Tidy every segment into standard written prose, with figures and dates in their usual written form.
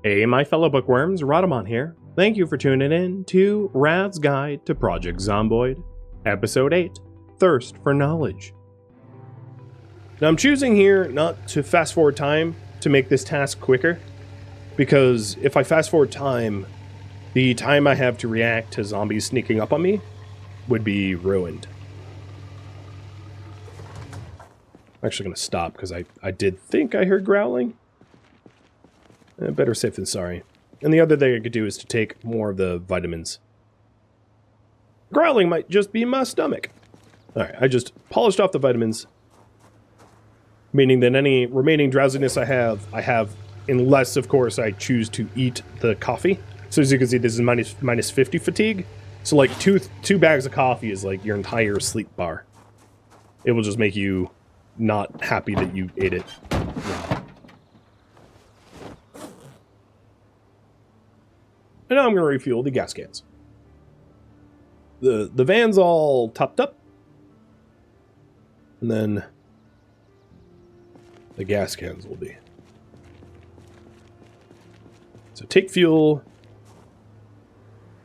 Hey, my fellow bookworms, Rhadamant here. Thank you for tuning in to Rad's Guide to Project Zomboid, Episode 8, Thirst for Knowledge. Now I'm choosing here not to fast forward time to make this task quicker, because if I fast forward time, the time I have to react to zombies sneaking up on me would be ruined. I'm actually going to stop because I did think I heard growling. Better safe than sorry. And the other thing I could do is to take more of the vitamins. Growling might just be my stomach. Alright, I just polished off the vitamins. Meaning that any remaining drowsiness I have, unless, of course, I choose to eat the coffee. So as you can see, this is minus 50 fatigue. So like two bags of coffee is like your entire sleep bar. It will just make you not happy that you ate it. And now I'm going to refuel the gas cans. The van's all topped up. And then the gas cans will be. So take fuel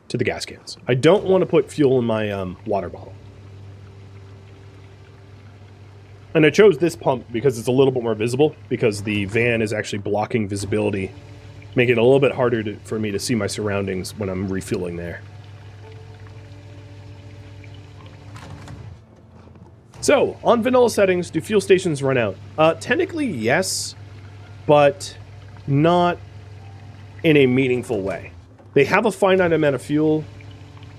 to the gas cans. I don't want to put fuel in my water bottle. And I chose this pump because it's a little bit more visible, because the van is actually blocking visibility, making it a little bit harder for me to see my surroundings when I'm refueling there. So, on vanilla settings, do fuel stations run out? Technically, yes, but not in a meaningful way. They have a finite amount of fuel,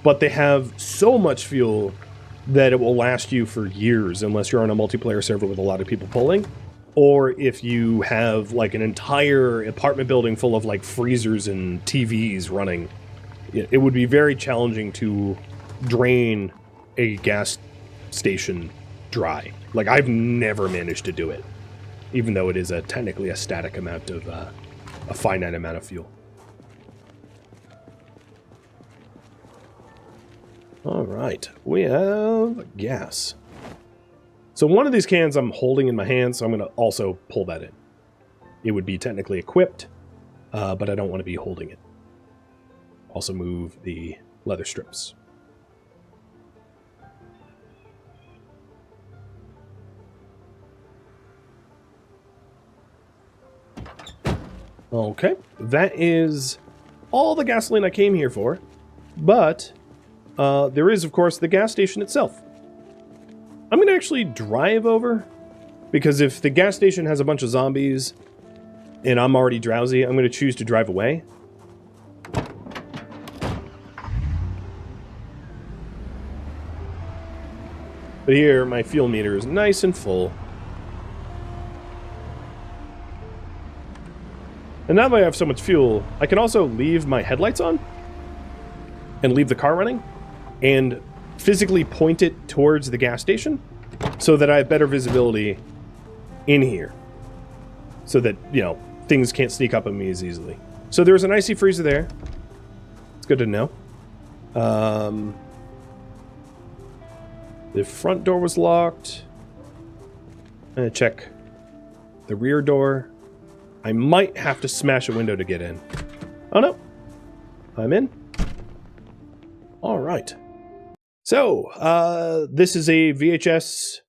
but they have so much fuel that it will last you for years unless you're on a multiplayer server with a lot of people pulling. Or if you have like an entire apartment building full of like freezers and TVs running, it would be very challenging to drain a gas station dry. Like, I've never managed to do it, even though it is technically a static amount of, a finite amount of fuel. All right, we have gas. So one of these cans I'm holding in my hand, so I'm going to also pull that in. It would be technically equipped, but I don't want to be holding it. Also move the leather strips. Okay, that is all the gasoline I came here for, but there is, of course, the gas station itself. I'm going to actually drive over, because if the gas station has a bunch of zombies and I'm already drowsy, I'm going to choose to drive away. But here, my fuel meter is nice and full. And now that I have so much fuel, I can also leave my headlights on and leave the car running and physically point it towards the gas station so that I have better visibility in here. So that, you know, things can't sneak up on me as easily. So there's an icy freezer there. It's good to know. The front door was locked. I'm gonna check the rear door. I might have to smash a window to get in. Oh no, I'm in. All right. So, this is a VHS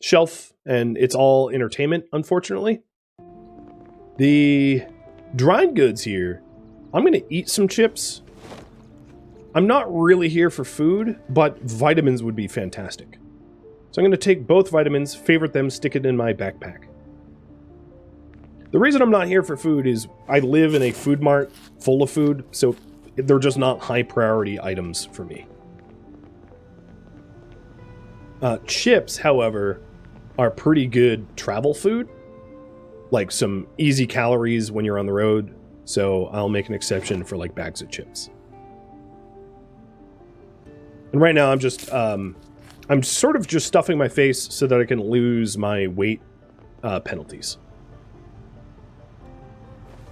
shelf, and it's all entertainment, unfortunately. The dried goods here, I'm going to eat some chips. I'm not really here for food, but vitamins would be fantastic. So I'm going to take both vitamins, favorite them, stick it in my backpack. The reason I'm not here for food is I live in a food mart full of food, so they're just not high priority items for me. Chips, however, are pretty good travel food. Like some easy calories when you're on the road. So I'll make an exception for like bags of chips. And right now I'm just, I'm sort of just stuffing my face so that I can lose my weight penalties.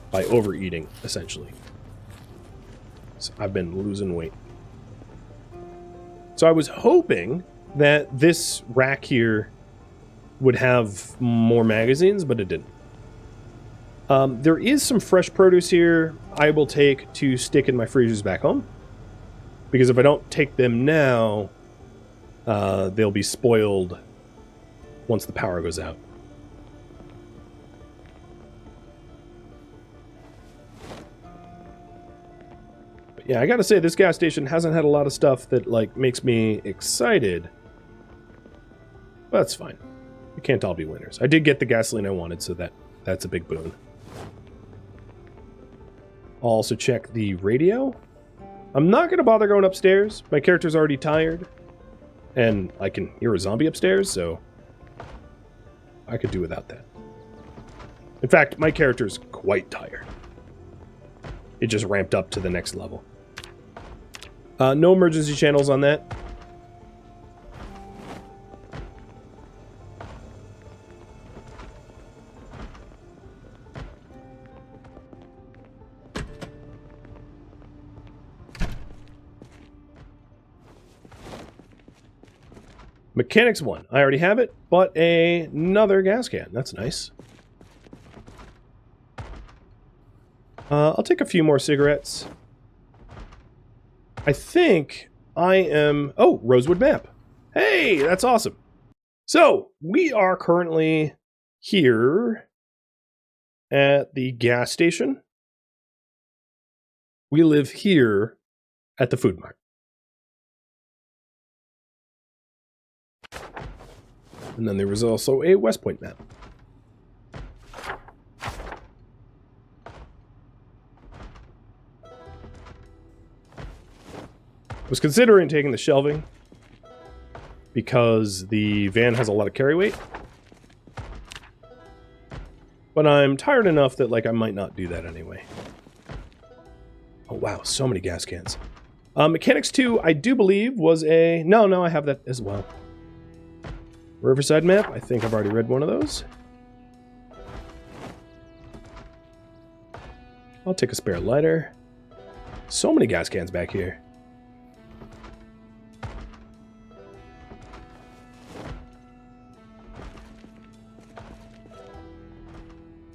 By overeating, essentially. So I've been losing weight. So I was hoping that this rack here would have more magazines, but it didn't. There is some fresh produce here I will take to stick in my freezers back home. Because if I don't take them now, they'll be spoiled once the power goes out. But yeah, I gotta say, this gas station hasn't had a lot of stuff that, like, makes me excited. But that's fine. We can't all be winners. I did get the gasoline I wanted, so that's a big boon. I'll also check the radio. I'm not going to bother going upstairs. My character's already tired. And I can hear a zombie upstairs, so I could do without that. In fact, my character's quite tired. It just ramped up to the next level. No emergency channels on that. Mechanics 1. I already have it, but another gas can. That's nice. I'll take a few more cigarettes. I think I am... Oh, Rosewood map. Hey, that's awesome. So, we are currently here at the gas station. We live here at the food mart. And then there was also a West Point map. I was considering taking the shelving because the van has a lot of carry weight. But I'm tired enough that, like, I might not do that anyway. Oh, wow, so many gas cans. Mechanics 2, I do believe, was a... No, I have that as well. Riverside map, I think I've already read one of those. I'll take a spare lighter. So many gas cans back here.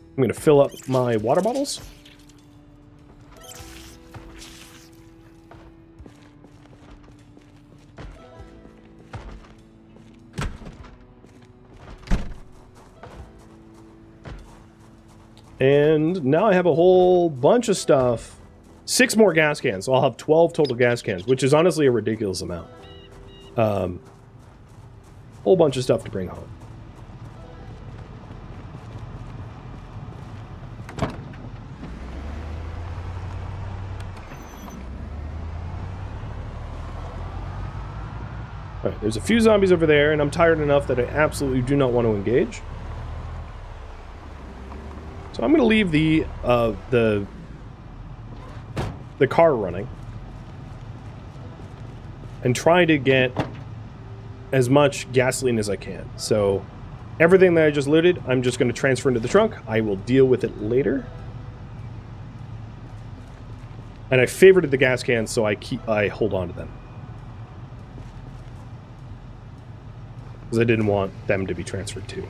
I'm going to fill up my water bottles. And now I have a whole bunch of stuff. 6 more gas cans, so I'll have 12 total gas cans, which is honestly a ridiculous amount. Whole bunch of stuff to bring home. Alright, there's a few zombies over there, and I'm tired enough that I absolutely do not want to engage. So I'm going to leave the car running and try to get as much gasoline as I can. So everything that I just looted, I'm just going to transfer into the trunk. I will deal with it later. And I favorited the gas cans, so I hold on to them. Because I didn't want them to be transferred too.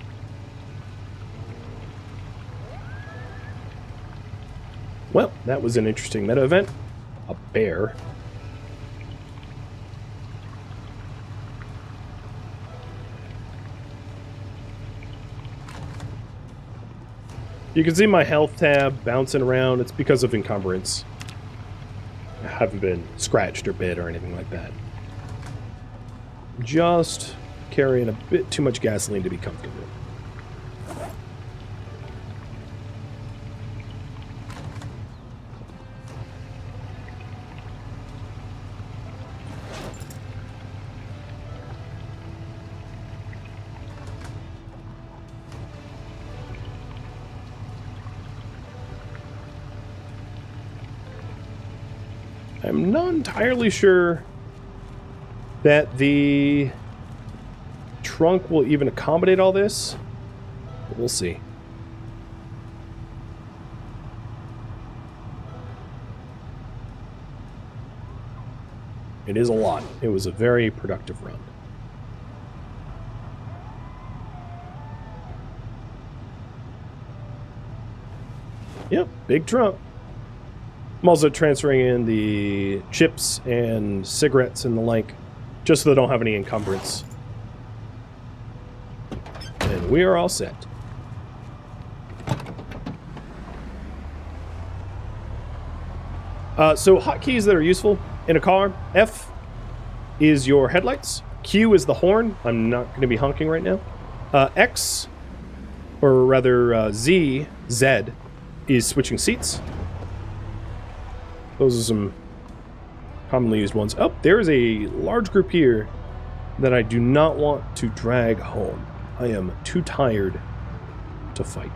Well, that was an interesting meta event. A bear. You can see my health tab bouncing around. It's because of encumbrance. I haven't been scratched or bit or anything like that. Just carrying a bit too much gasoline to be comfortable. I'm not entirely sure that the trunk will even accommodate all this, but we'll see. It is a lot. It was a very productive run. Yep, big trunk. I'm also transferring in the chips and cigarettes and the like, just so they don't have any encumbrance. And we are all set. So hotkeys that are useful in a car. F is your headlights. Q is the horn. I'm not going to be honking right now. X, or rather Z, is switching seats. Those are some commonly used ones. Oh, there's a large group here that I do not want to drag home. I am too tired to fight.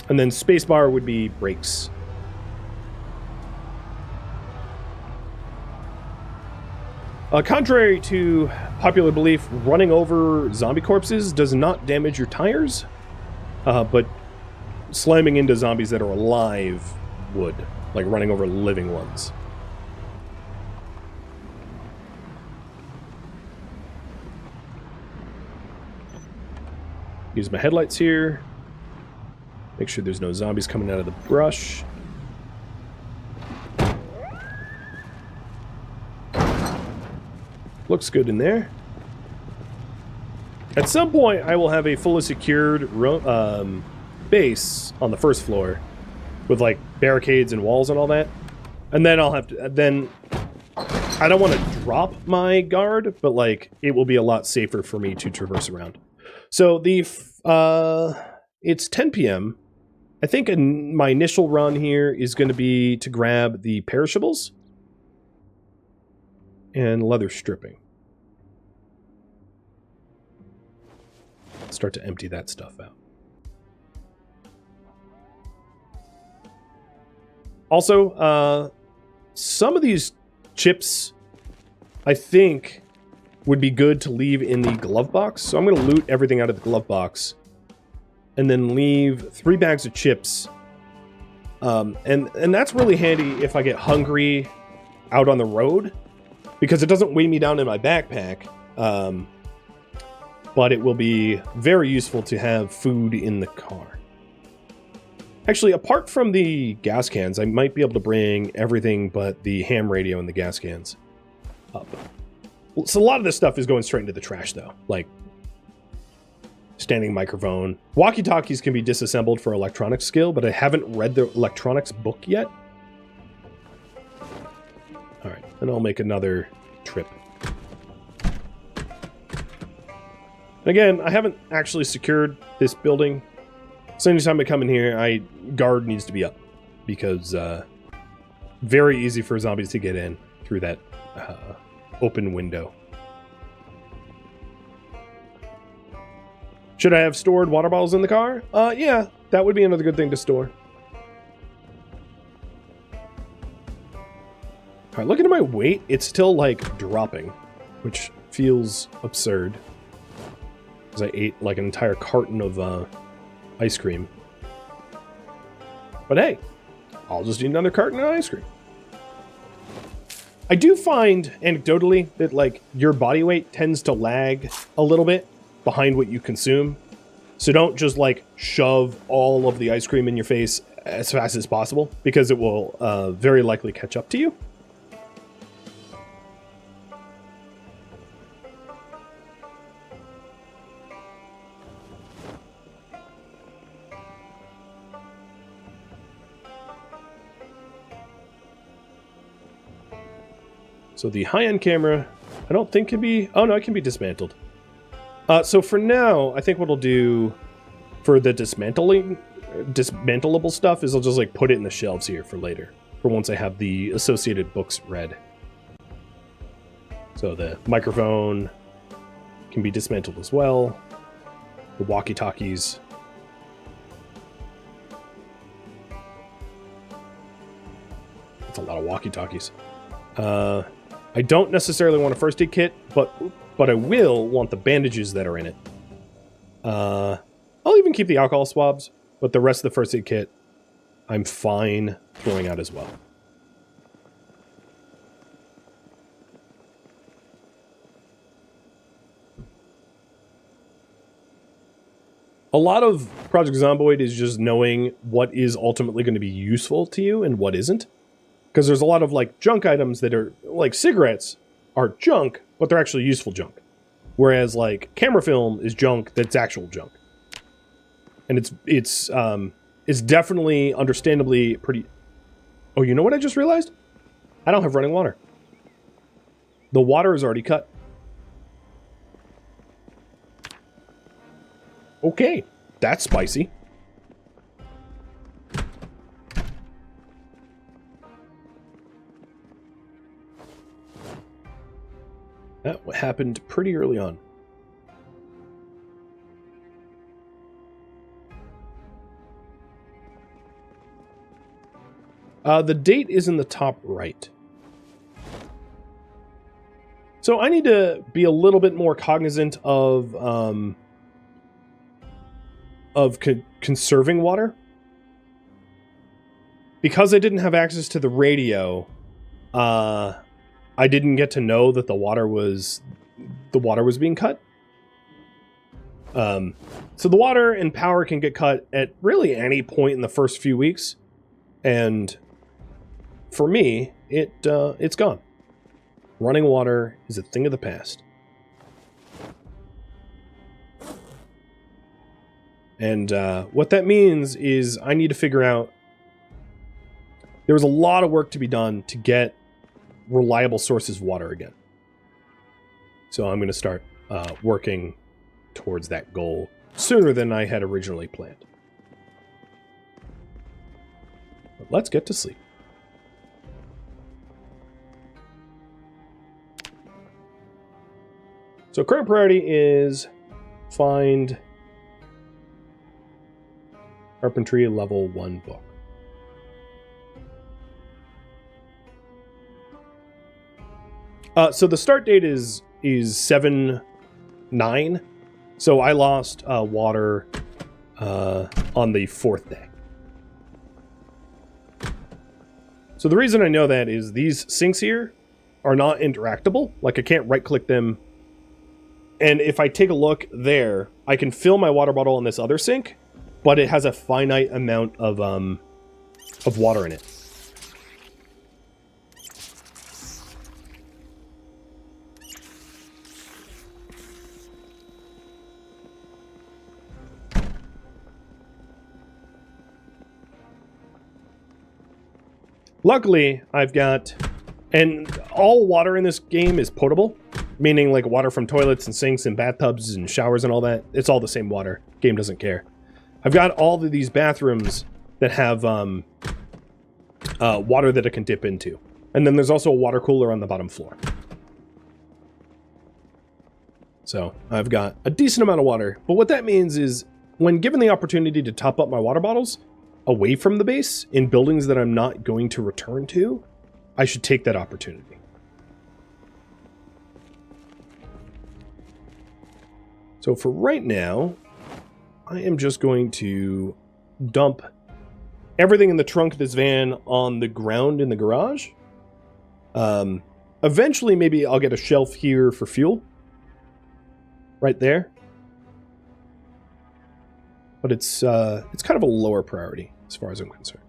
And then spacebar would be brakes. Contrary to popular belief, running over zombie corpses does not damage your tires, but slamming into zombies that are alive would, like running over living ones. Use my headlights here. Make sure there's no zombies coming out of the brush. Looks good in there. At some point, I will have a fully secured base on the first floor with like barricades and walls and all that. And then I'll have to, then I don't want to drop my guard, but like it will be a lot safer for me to traverse around. So the, it's 10 p.m. I think my initial run here is going to be to grab the perishables and leather stripping. Start to empty that stuff out. Also, some of these chips, I think, would be good to leave in the glove box. So I'm going to loot everything out of the glove box and then leave 3 bags of chips. And that's really handy if I get hungry out on the road, because it doesn't weigh me down in my backpack. But it will be very useful to have food in the car. Actually, apart from the gas cans, I might be able to bring everything but the ham radio and the gas cans up. So a lot of this stuff is going straight into the trash, though. Like, standing microphone. Walkie-talkies can be disassembled for electronics skill, but I haven't read the electronics book yet. Alright, and I'll make another trip. Again, I haven't actually secured this building. So anytime I come in here, guard needs to be up. Because, very easy for zombies to get in through that open window. Should I have stored water bottles in the car? Yeah, that would be another good thing to store. Alright, looking at my weight, it's still, like, dropping. Which feels absurd. Because I ate, like, an entire carton of, ice cream. But hey, I'll just eat another carton of ice cream. I do find, anecdotally, that, like, your body weight tends to lag a little bit behind what you consume. So don't just, like, shove all of the ice cream in your face as fast as possible, because it will very likely catch up to you. So the high-end camera, I don't think can be... Oh, no, it can be dismantled. So for now, I think what I'll do for the dismantleable stuff is I'll just, like, put it in the shelves here for later. For once I have the associated books read. So the microphone can be dismantled as well. The walkie-talkies. That's a lot of walkie-talkies. I don't necessarily want a first aid kit, but I will want the bandages that are in it. I'll even keep the alcohol swabs, but the rest of the first aid kit, I'm fine throwing out as well. A lot of Project Zomboid is just knowing what is ultimately going to be useful to you and what isn't. Because there's a lot of like junk items that are like cigarettes are junk, but they're actually useful junk. Whereas like camera film is junk that's actual junk. And it's definitely understandably pretty... Oh, you know what I just realized? I don't have running water. The water is already cut. Okay, that's spicy. That happened pretty early on. The date is in the top right. So I need to be a little bit more cognizant of conserving water. Because I didn't have access to the radio, I didn't get to know that the water was being cut. So the water and power can get cut at really any point in the first few weeks, and for me, it's gone. Running water is a thing of the past. And what that means is I need to figure out... There was a lot of work to be done to get reliable sources of water again. So I'm going to start working towards that goal sooner than I had originally planned. But let's get to sleep. So current priority is find Carpentry level 1 book. So the start date is 7/9. So I lost water on the 4th day. So the reason I know that is these sinks here are not interactable. Like I can't right click them. And if I take a look there, I can fill my water bottle in this other sink, but it has a finite amount of water in it. Luckily, I've got... And all water in this game is potable, meaning like water from toilets and sinks and bathtubs and showers and all that. It's all the same water. Game doesn't care. I've got all of these bathrooms that have water that it can dip into. And then there's also a water cooler on the bottom floor. So I've got a decent amount of water. But what that means is when given the opportunity to top up my water bottles away from the base in buildings that I'm not going to return to, I should take that opportunity. So for right now, I am just going to dump everything in the trunk of this van on the ground in the garage. Eventually, maybe I'll get a shelf here for fuel. Right there. But it's kind of a lower priority as far as I'm concerned.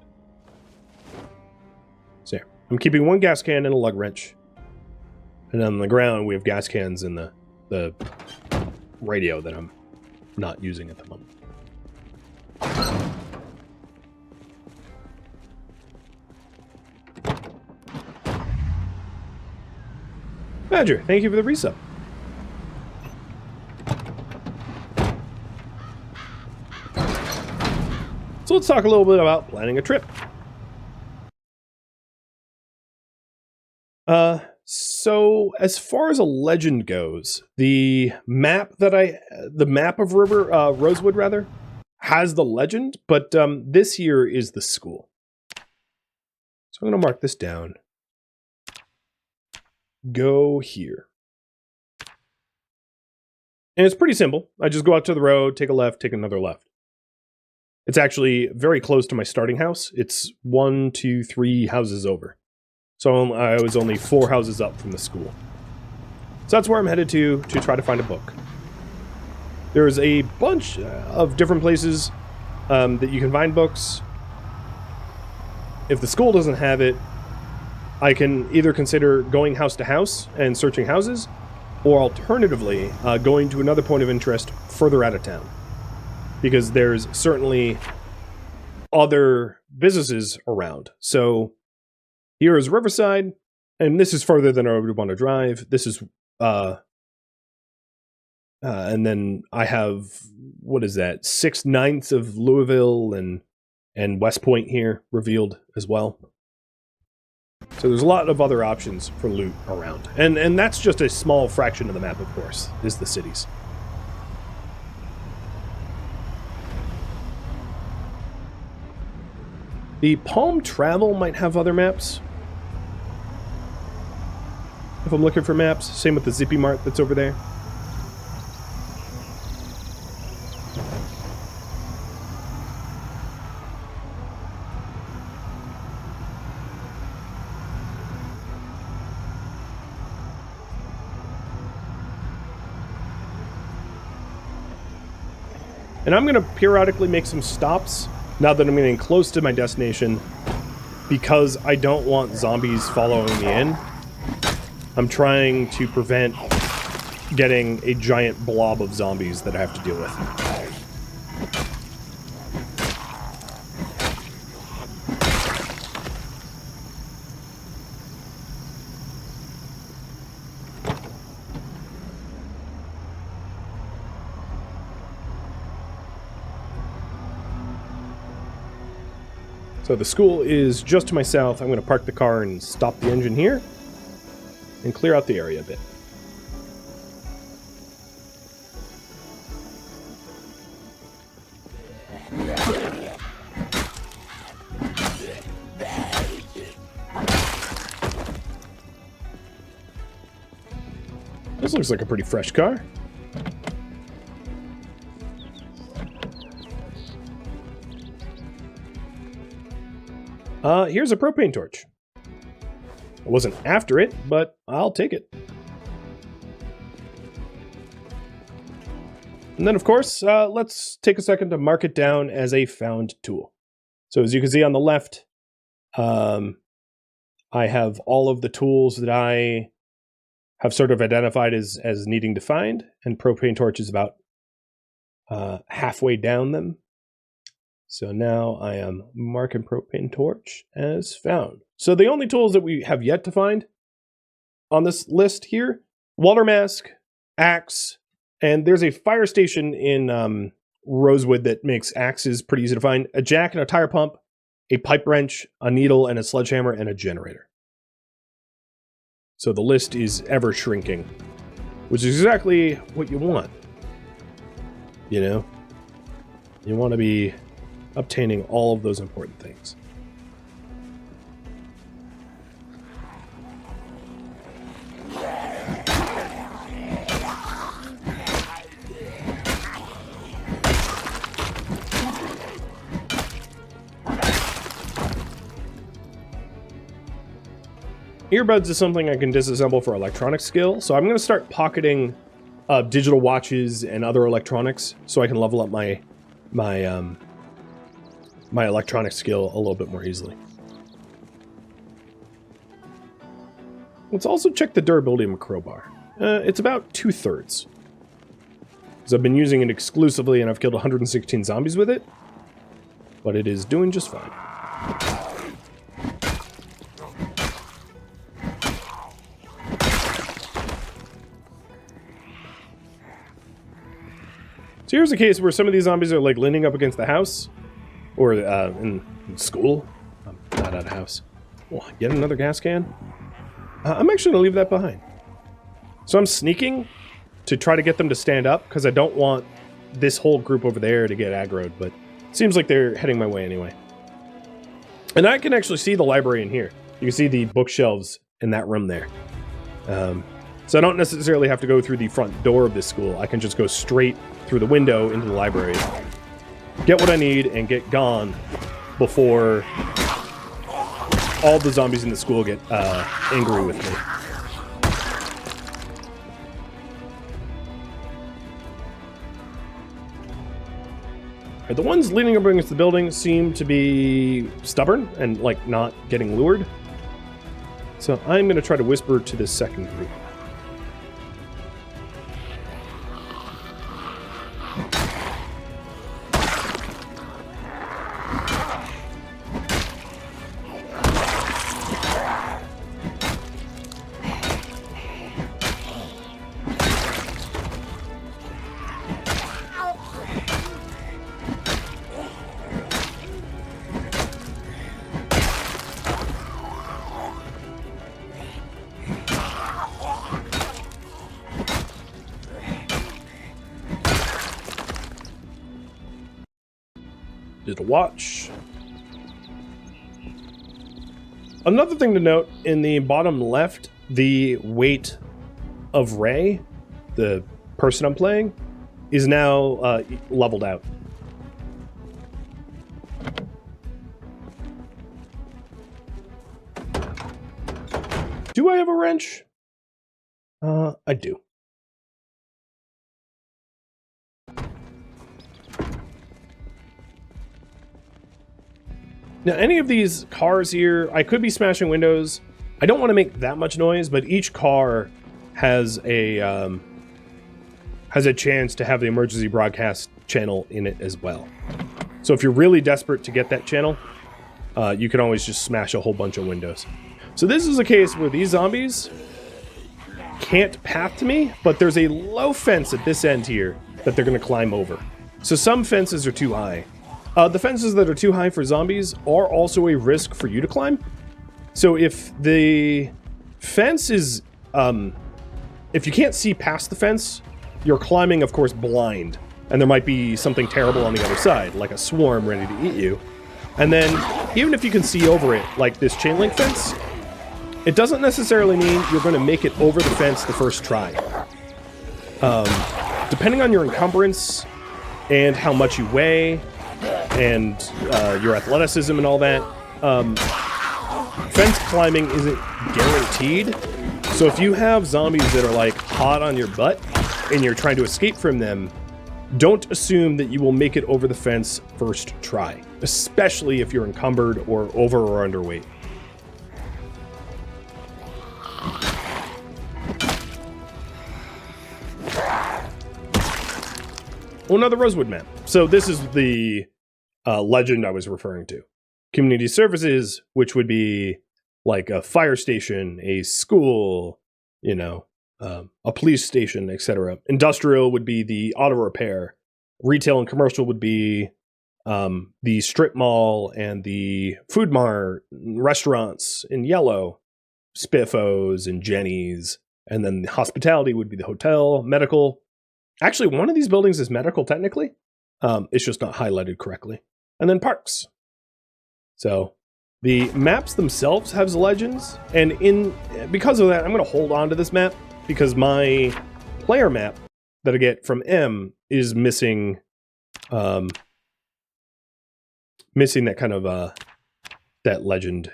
So yeah, I'm keeping one gas can and a lug wrench. And on the ground, we have gas cans and the radio that I'm not using at the moment. Badger, thank you for the resub. So let's talk a little bit about planning a trip. So as far as a legend goes, the map of Rosewood rather has the legend, but this here is the school. So I'm going to mark this down. Go here. And it's pretty simple. I just go out to the road, take a left, take another left. It's actually very close to my starting house. It's 1, 2, 3 houses over. So I was only 4 houses up from the school. So that's where I'm headed to try to find a book. There's a bunch of different places that you can find books. If the school doesn't have it, I can either consider going house to house and searching houses, or alternatively, going to another point of interest further out of town. Because there's certainly other businesses around. So here is Riverside, and this is further than I would want to drive. This is, and then I have, what is that, 6/9 of Louisville and West Point here revealed as well. So there's a lot of other options for loot around. And that's just a small fraction of the map, of course, is the cities. The Palm Travel might have other maps. If I'm looking for maps. Same with the Zippy Mart that's over there. And I'm going to periodically make some stops now that I'm getting close to my destination, because I don't want zombies following me in. I'm trying to prevent getting a giant blob of zombies that I have to deal with. So the school is just to my south. I'm going to park the car and stop the engine here and clear out the area a bit. This looks like a pretty fresh car. Here's a propane torch. I wasn't after it, but I'll take it. And then, of course, let's take a second to mark it down as a found tool. So as you can see on the left, I have all of the tools that I have sort of identified as needing to find, and propane torch is about halfway down them. So now I am marking propane torch as found. So the only tools that we have yet to find on this list here, water mask, axe, and there's a fire station in Rosewood that makes axes pretty easy to find, a jack and a tire pump, a pipe wrench, a needle and a sledgehammer, and a generator. So the list is ever shrinking, which is exactly what you want. You know, you want to be obtaining all of those important things. Earbuds is something I can disassemble for electronic skill, so I'm going to start pocketing digital watches and other electronics so I can level up my electronic skill a little bit more easily. Let's also check the durability of my crowbar. It's about 2/3. Because I've been using it exclusively and I've killed 116 zombies with it, but it is doing just fine. So here's a case where some of these zombies are like leaning up against the house, or in school. I'm not at a house. Oh, yet another gas can? I'm actually going to leave that behind. So I'm sneaking to try to get them to stand up, because I don't want this whole group over there to get aggroed, but it seems like they're heading my way anyway. And I can actually see the library in here. You can see the bookshelves in that room there. So I don't necessarily have to go through the front door of this school. I can just go straight through the window into the library, get what I need, and get gone before all the zombies in the school get angry with me. Right, the ones leaning up against the building seem to be stubborn and, like, not getting lured. So I'm going to try to whisper to this second group. Did a watch. Another thing to note, in the bottom left, the weight of Ray, the person I'm playing, is now leveled out. Do I have a wrench? I do. Now, any of these cars here, I could be smashing windows. I don't want to make that much noise, but each car has a chance to have the emergency broadcast channel in it as well. So if you're really desperate to get that channel, you can always just smash a whole bunch of windows. So this is a case where these zombies can't path to me, but there's a low fence at this end here that they're going to climb over. So some fences are too high. The fences that are too high for zombies are also a risk for you to climb. So if the fence is, if you can't see past the fence, you're climbing, of course, blind. And there might be something terrible on the other side, like a swarm ready to eat you. And then, even if you can see over it, like this chain link fence, it doesn't necessarily mean you're going to make it over the fence the first try. Depending on your encumbrance and how much you weigh, and your athleticism and all that, fence climbing isn't guaranteed. So if you have zombies that are like hot on your butt and you're trying to escape from them, don't assume that you will make it over the fence first try, especially if you're encumbered or over or underweight. Oh, another Rosewood map. So this is the legend I was referring to. Community services, which would be like a fire station, a school, you know, a police station, etc. Industrial would be the auto repair. Retail and commercial would be the strip mall and the food mart, restaurants in yellow, Spiffos and Jenny's. And then the hospitality would be the hotel, medical. Actually, one of these buildings is medical technically. It's just not highlighted correctly. And then parks. So the maps themselves have legends, and because of that, I'm going to hold on to this map because my player map that I get from M is missing that kind of that legend.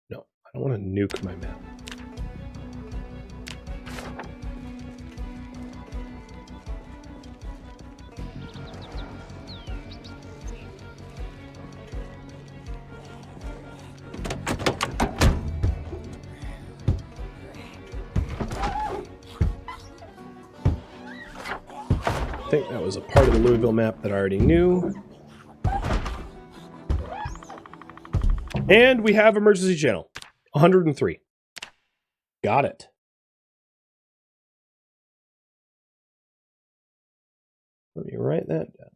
No, I don't want to nuke my map. I think that was a part of the Louisville map that I already knew. And we have emergency channel, 103. Got it. Let me write that down.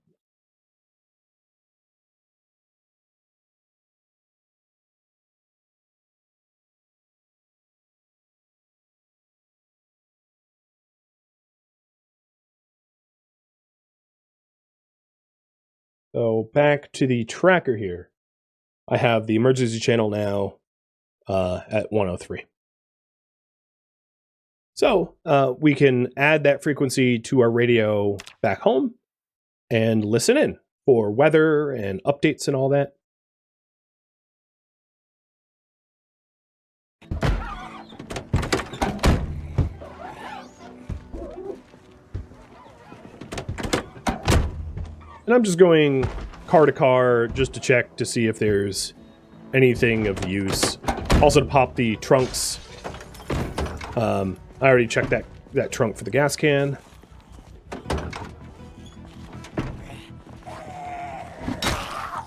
So back to the tracker here. I have the emergency channel now at 103. So we can add that frequency to our radio back home and listen in for weather and updates and all that. And I'm just going car to car just to check to see if there's anything of use. Also to pop the trunks. I already checked that trunk for the gas can.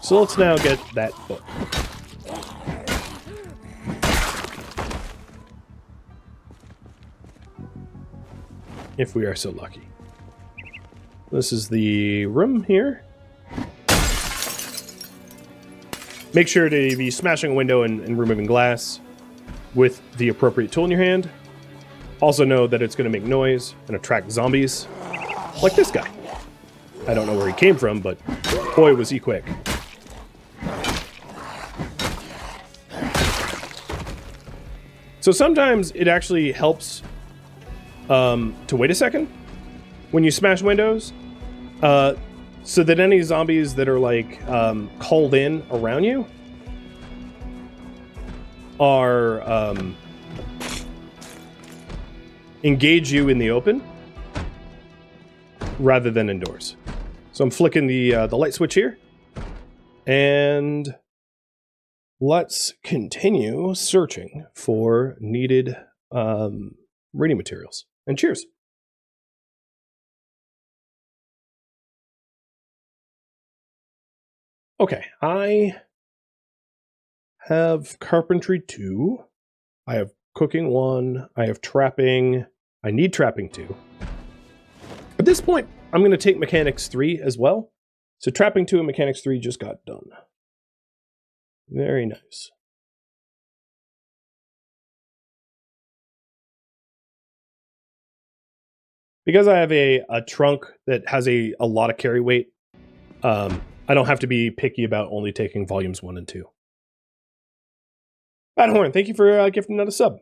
So let's now get that book. If we are so lucky. This is the room here. Make sure to be smashing a window and removing glass with the appropriate tool in your hand. Also know that it's going to make noise and attract zombies. Like this guy. I don't know where he came from, but boy was he quick. So sometimes it actually helps to wait a second when you smash windows, so that any zombies that are like called in around you are engage you in the open rather than indoors. So I'm flicking the light switch here, and let's continue searching for needed reading materials. And cheers. Okay, I have carpentry 2. I have cooking 1. I have trapping. I need trapping 2. At this point, I'm going to take mechanics 3 as well. So trapping 2 and mechanics 3 just got done. Very nice. Because I have a trunk that has a lot of carry weight, I don't have to be picky about only taking volumes 1 and 2. Bad Horn, thank you for gifting another sub.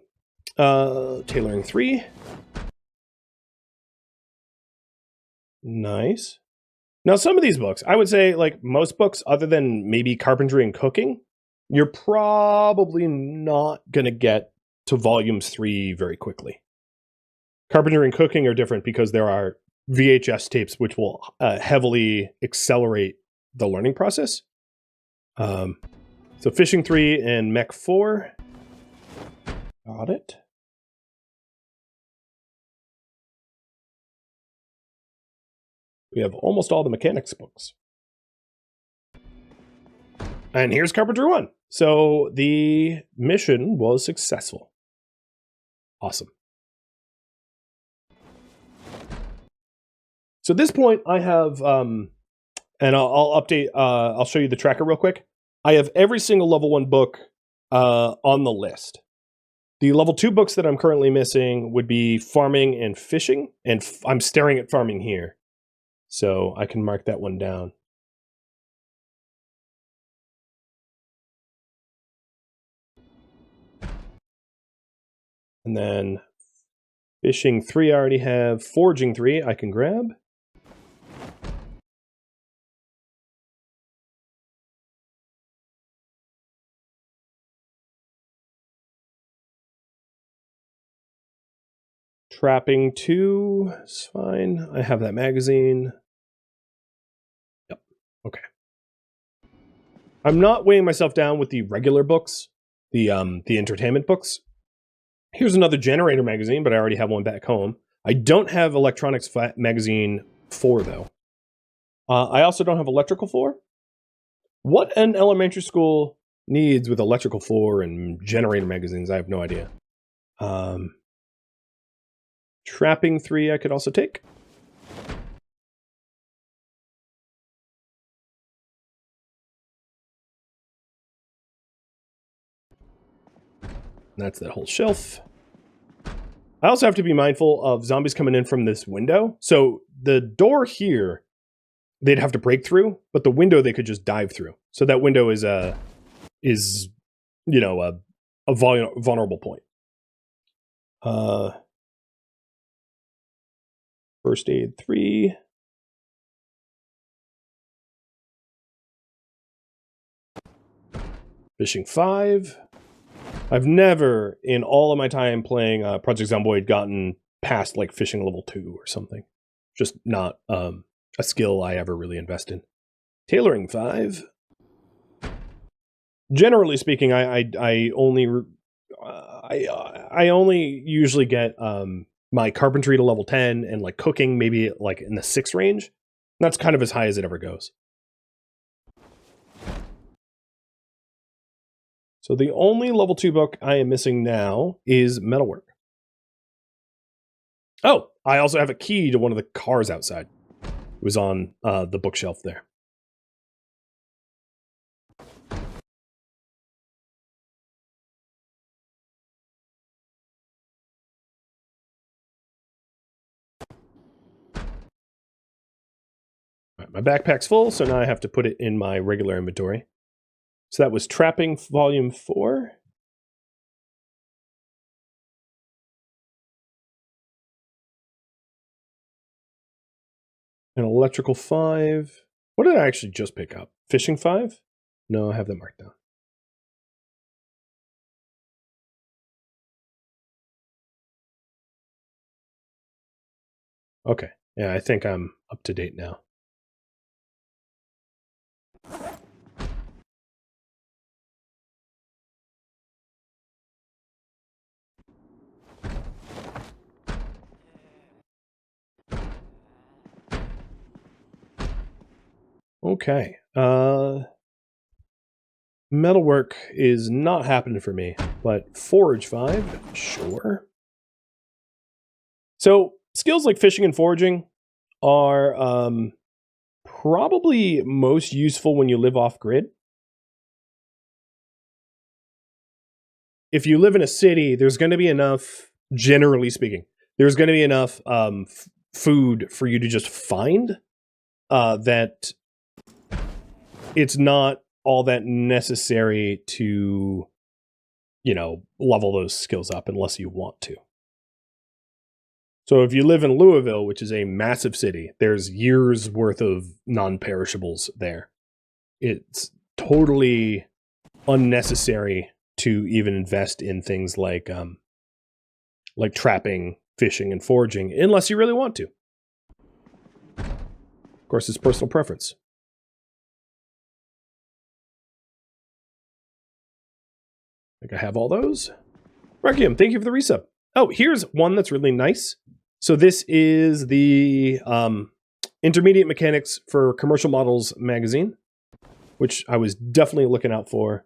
Tailoring 3. Nice. Now, some of these books, I would say, like most books, other than maybe carpentry and cooking, you're probably not going to get to volumes 3 very quickly. Carpentry and cooking are different because there are VHS tapes which will heavily accelerate the learning process. So fishing 3 and mech 4. Got it. We have almost all the mechanics books. And here's Carpentry 1. So the mission was successful. Awesome. So at this point, I have, and I'll update, I'll show you the tracker real quick. I have every single level 1 book on the list. The level 2 books that I'm currently missing would be farming and fishing, and I'm staring at farming here. So I can mark that one down. And then fishing 3 I already have. Foraging 3 I can grab. Trapping 2 is fine. I have that magazine. Yep. Okay. I'm not weighing myself down with the regular books, the entertainment books. Here's another generator magazine, but I already have one back home. I don't have electronics magazine 4 though. I also don't have electrical 4. What an elementary school needs with electrical 4 and generator magazines, I have no idea. Trapping 3 I could also take. That's that whole shelf. I also have to be mindful of zombies coming in from this window. So the door here, they'd have to break through, but the window they could just dive through. So that window is you know, a vulnerable point. First aid 3. Fishing 5. I've never, in all of my time playing Project Zomboid, gotten past like fishing level 2 or something. Just not a skill I ever really invest in. Tailoring 5. Generally speaking, I only usually get my carpentry to level 10 and like cooking maybe like in the 6 range. That's kind of as high as it ever goes. So the only level 2 book I am missing now is Metalwork. Oh, I also have a key to one of the cars outside. It was on the bookshelf there. All right, my backpack's full, so now I have to put it in my regular inventory. So that was Trapping Volume 4. And Electrical 5. What did I actually just pick up? Fishing 5? No, I have that marked down. Okay. Yeah, I think I'm up to date now. Okay. Metalwork is not happening for me, but Forge 5, sure. So skills like fishing and foraging are probably most useful when you live off grid. If you live in a city, there's going to be enough, generally speaking, there's going to be enough food for you to just find that it's not all that necessary to, you know, level those skills up unless you want to. So if you live in Louisville, which is a massive city, there's years worth of non-perishables there. It's totally unnecessary to even invest in things like trapping, fishing, and foraging, unless you really want to. Of course, it's personal preference. I think I have all those. Requiem, thank you for the resub. Oh, here's one that's really nice. So this is the Intermediate Mechanics for Commercial Models magazine, which I was definitely looking out for.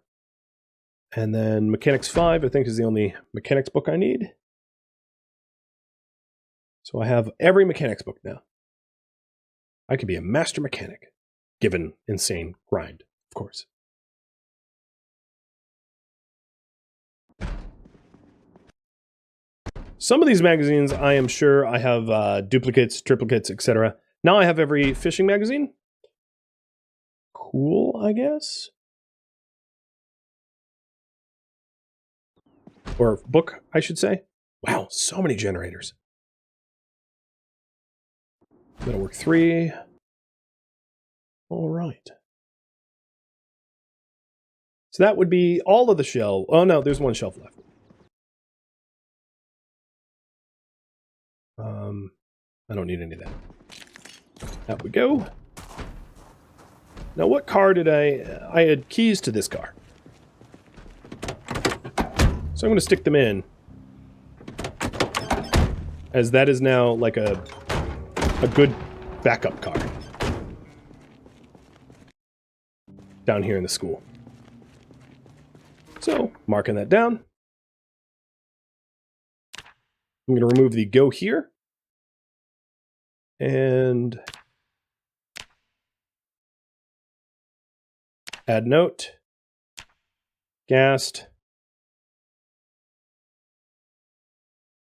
And then Mechanics 5, I think, is the only mechanics book I need. So I have every mechanics book now. I could be a master mechanic, given insane grind, of course. Some of these magazines, I am sure I have duplicates, triplicates, etc. Now I have every fishing magazine. Cool, I guess. Or book, I should say. Wow, so many generators. Metalwork 3. All right. So that would be all of the shelf. Oh no, there's one shelf left. I don't need any of that. Out we go. Now what car did I had keys to this car. So I'm going to stick them in, as that is now like a good backup car down here in the school. So, marking that down. I'm going to remove the go here. And add note. Gassed.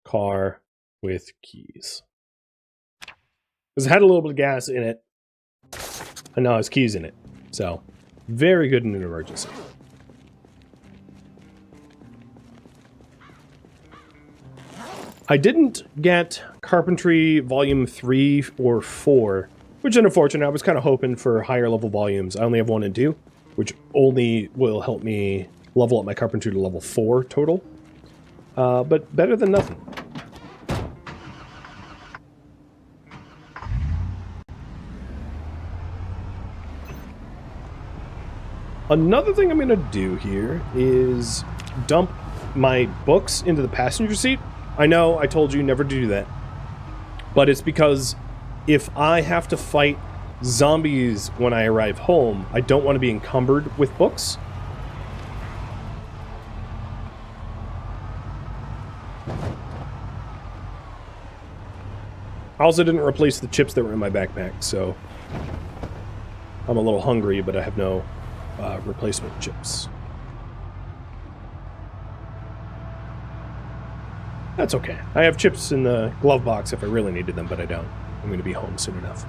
Car with keys. Because it had a little bit of gas in it, and now it has keys in it. So, very good in an emergency. I didn't get Carpentry Volume 3 or 4, which is unfortunate. I was kind of hoping for higher level volumes. I only have 1 and 2, which only will help me level up my Carpentry to level 4 total. But better than nothing. Another thing I'm going to do here is dump my books into the passenger seat. I know I told you never to do that, but it's because if I have to fight zombies when I arrive home, I don't want to be encumbered with books. I also didn't replace the chips that were in my backpack, so I'm a little hungry, but I have no replacement chips. That's okay. I have chips in the glove box if I really needed them, but I don't. I'm going to be home soon enough.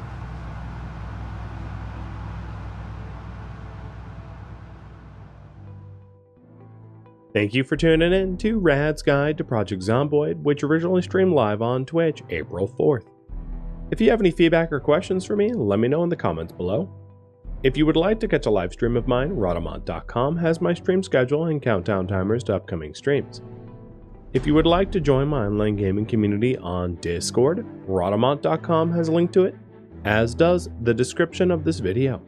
Thank you for tuning in to Rad's Guide to Project Zomboid, which originally streamed live on Twitch April 4th. If you have any feedback or questions for me, let me know in the comments below. If you would like to catch a live stream of mine, Rhadamant.com has my stream schedule and countdown timers to upcoming streams. If you would like to join my online gaming community on Discord, Rhadamant.com has a link to it, as does the description of this video.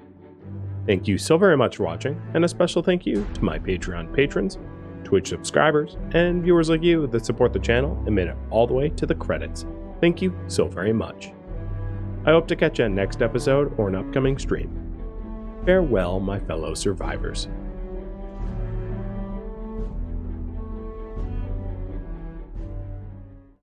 Thank you so very much for watching, and a special thank you to my Patreon patrons, Twitch subscribers, and viewers like you that support the channel and made it all the way to the credits. Thank you so very much. I hope to catch you in next episode or an upcoming stream. Farewell, my fellow survivors.